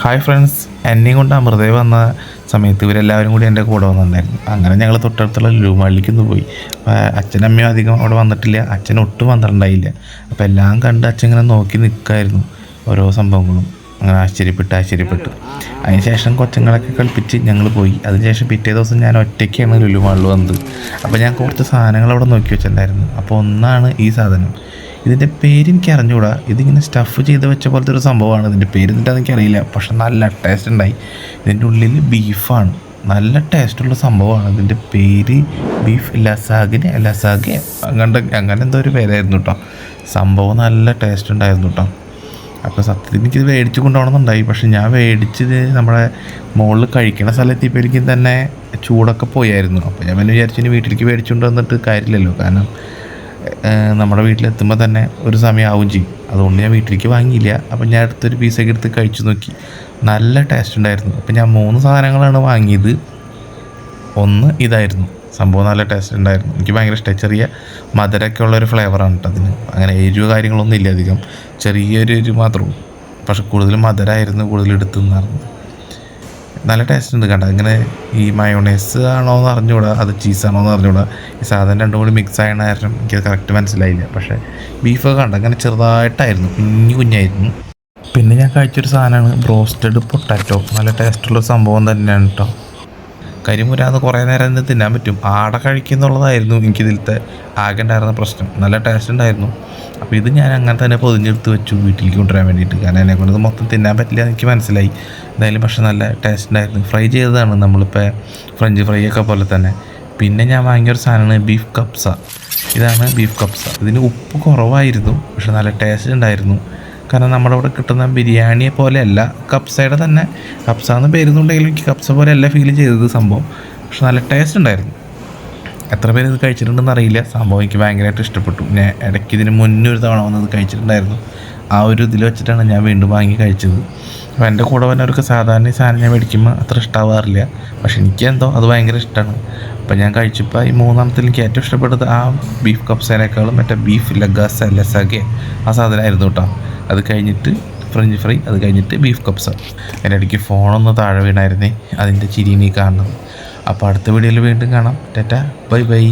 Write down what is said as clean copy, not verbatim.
Hi friends, എന്നെയും കൊണ്ട് അമൃതയിൽ വന്ന സമയത്ത് ഇവരെല്ലാവരും കൂടി എൻ്റെ കൂടെ വന്നിട്ടുണ്ടായിരുന്നു. അങ്ങനെ ഞങ്ങൾ തൊട്ടടുത്തുള്ള ലുലു മാളിലേക്ക് ഒന്ന് പോയി. അച്ഛനും അമ്മയും അധികം അവിടെ വന്നിട്ടില്ല, അച്ഛൻ ഒട്ടും വന്നിട്ടുണ്ടായില്ല. അപ്പോൾ എല്ലാം കണ്ട് അച്ഛൻ ഇങ്ങനെ നോക്കി നിൽക്കുമായിരുന്നു, ഓരോ സംഭവങ്ങളും അങ്ങനെ ആശ്ചര്യപ്പെട്ട് അതിനുശേഷം കൊച്ചങ്ങളൊക്കെ കളിപ്പിച്ച് ഞങ്ങൾ പോയി. അതിനുശേഷം പിറ്റേ ദിവസം ഞാൻ ഒറ്റയ്ക്കാണ് ലുലു മാളിൽ വന്നത്. അപ്പോൾ ഞാൻ കുറച്ച് സാധനങ്ങൾ അവിടെ നോക്കി വെച്ചിട്ടുണ്ടായിരുന്നു. അപ്പോൾ ഒന്നാണ് ഈ സാധനം. ഇതിൻ്റെ പേര് എനിക്ക് അറിഞ്ഞുകൂടാ. ഇതിങ്ങനെ സ്റ്റഫ് ചെയ്ത് വെച്ച പോലത്തെ ഒരു സംഭവമാണ്. ഇതിൻ്റെ പേര് എന്താണെന്ന് എനിക്കറിയില്ല, പക്ഷെ നല്ല ടേസ്റ്റ് ഉണ്ടായി. ഇതിൻ്റെ ഉള്ളിൽ ബീഫാണ്, നല്ല ടേസ്റ്റുള്ള സംഭവമാണ്. ഇതിൻ്റെ പേര് ബീഫ് ലസാഗെ അങ്ങനെ എന്തോ ഒരു പേരായിരുന്നു കേട്ടോ. സംഭവം നല്ല ടേസ്റ്റ് ഉണ്ടായിരുന്നു കേട്ടോ. അപ്പോൾ സത്യത്തിൽ എനിക്കിത് മേടിച്ച് കൊണ്ടുപോകണമെന്നുണ്ടായി, പക്ഷെ ഞാൻ മേടിച്ചത് നമ്മുടെ മുകളിൽ കഴിക്കുന്ന സ്ഥലത്തിപ്പോൾ എനിക്ക് തന്നെ ചൂടൊക്കെ പോയായിരുന്നു. അപ്പോൾ ഞാൻ പിന്നെ വിചാരിച്ചു ഇനി വീട്ടിലേക്ക് മേടിച്ചുകൊണ്ട് വന്നിട്ട് കാര്യമില്ലല്ലോ, കാരണം നമ്മുടെ വീട്ടിലെത്തുമ്പോൾ തന്നെ ഒരു സമയമാവും ചെയ്യും. അതുകൊണ്ട് ഞാൻ വീട്ടിലേക്ക് വാങ്ങിയില്ല. അപ്പം ഞാൻ അടുത്തൊരു പീസൊക്കെ എടുത്ത് കഴിച്ചു നോക്കി, നല്ല ടേസ്റ്റ് ഉണ്ടായിരുന്നു. അപ്പം ഞാൻ 3 സാധനങ്ങളാണ് വാങ്ങിയത്. ഒന്ന് ഇതായിരുന്നു, സംഭവം നല്ല ടേസ്റ്റ് ഉണ്ടായിരുന്നു, എനിക്ക് ഭയങ്കര ഇഷ്ടമായി. ചെറിയ മധുരമൊക്കെ ഉള്ളൊരു ഫ്ലേവറാണ് കേട്ടോ അതിന്. അങ്ങനെ എരിവ് കാര്യങ്ങളൊന്നും ഇല്ല അധികം, ചെറിയൊരു എരിവ് മാത്രമേ. പക്ഷെ കൂടുതൽ മധുരമായിരുന്നു കൂടുതൽ എടുത്തുനിന്നായിരുന്നു. നല്ല ടേസ്റ്റ് ഉണ്ട് കണ്ട. ഇങ്ങനെ ഈ മയോണൈസ് ആണോ എന്ന് അറിഞ്ഞുകൂടാ, അത് ചീസാണോ എന്ന് അറിഞ്ഞുകൂടാ. ഈ സാധനം രണ്ടും കൂടി മിക്സ് ആയണ കാരണം എനിക്കത് കറക്റ്റ് മനസ്സിലായില്ല. പക്ഷേ ബീഫൊക്കെ കണ്ട അങ്ങനെ ചെറുതായിട്ടായിരുന്നു, കുഞ്ഞായിരുന്നു. പിന്നെ ഞാൻ കഴിച്ചൊരു സാധനമാണ് ബ്രോസ്റ്റഡ് പൊട്ടാറ്റോ. നല്ല ടേസ്റ്റുള്ള സംഭവം തന്നെയാണ് കേട്ടോ. കരിമുരാന്ന് കുറേ നേരം നിന്ന് തിന്നാൻ പറ്റും. ആടെ കഴിക്കുന്നുള്ളതായിരുന്നു എനിക്കിതിലത്തെ ആകെ ഉണ്ടായിരുന്ന പ്രശ്നം. നല്ല ടേസ്റ്റ് ഉണ്ടായിരുന്നു. അപ്പോൾ ഇത് ഞാൻ അങ്ങനെ തന്നെ പൊതിഞ്ഞെടുത്ത് വെച്ചു വീട്ടിലേക്ക് കൊണ്ടുവരാൻ വേണ്ടിയിട്ട്, കാരണം എന്നെക്കൊണ്ട് ഇത് മൊത്തം തിന്നാൻ പറ്റില്ല എന്ന് എനിക്ക് മനസ്സിലായി. എന്തായാലും പക്ഷേ നല്ല ടേസ്റ്റ് ഉണ്ടായിരുന്നു. ഫ്രൈ ചെയ്തതാണ് നമ്മളിപ്പോൾ ഫ്രഞ്ച് ഫ്രൈ ഒക്കെ പോലെ തന്നെ. പിന്നെ ഞാൻ വാങ്ങിയൊരു സാധനമാണ് ബീഫ് കപ്സ. ഇതാണ് ബീഫ് കപ്സ. ഇതിന് ഉപ്പ് കുറവായിരുന്നു, പക്ഷെ നല്ല ടേസ്റ്റ് ഉണ്ടായിരുന്നു. കാരണം നമ്മുടെ ഇവിടെ കിട്ടുന്ന ബിരിയാണിയെ പോലെയല്ല, കപ്സയുടെ തന്നെ കപ്സ എന്ന് പേരുന്നുണ്ടെങ്കിലും എനിക്ക് കപ്സ പോലെയല്ല ഫീൽ ചെയ്തത് സംഭവം. പക്ഷെ നല്ല ടേസ്റ്റ് ഉണ്ടായിരുന്നു. എത്ര പേര് ഇത് കഴിച്ചിട്ടുണ്ടെന്ന് അറിയില്ല, സംഭവം എനിക്ക് ഭയങ്കരമായിട്ട് ഇഷ്ടപ്പെട്ടു. ഞാൻ ഇടയ്ക്ക് ഇതിന് മുന്നേ ഒരു തവണ വന്നത് കഴിച്ചിട്ടുണ്ടായിരുന്നു. ആ ഒരു ഇതിൽ വെച്ചിട്ടാണ് ഞാൻ വീണ്ടും വാങ്ങി കഴിച്ചത്. അപ്പോൾ എൻ്റെ കൂടെ വന്നവർക്ക് സാധാരണ ഈ സാധനം ഞാൻ മേടിക്കുമ്പോൾ അത്ര ഇഷ്ടമാവാറില്ല, പക്ഷെ എനിക്കെന്തോ അത് ഭയങ്കര ഇഷ്ടമാണ്. അപ്പോൾ ഞാൻ കഴിച്ചപ്പോൾ ഈ 3ാമത്തിൽ എനിക്ക് ഏറ്റവും ഇഷ്ടപ്പെട്ടത് ആ ബീഫ് കപ്സേനേക്കാളും മറ്റേ ബീഫ് ലസാഗെ ആ സാധനമായിരുന്നു കേട്ടോ. അത് കഴിഞ്ഞിട്ട് ഫ്രഞ്ച് ഫ്രൈ, അത് കഴിഞ്ഞിട്ട് ബീഫ് കപ്സ. എൻ്റെ ഇടയ്ക്ക് ഫോണൊന്ന് താഴെ വീണായിരുന്നേ, അതിൻ്റെ ചിരിയാണ് ഈ കാണുന്നത്. അപ്പോൾ അടുത്ത വീഡിയോയിൽ വീണ്ടും കാണാം. Tata, bye bye.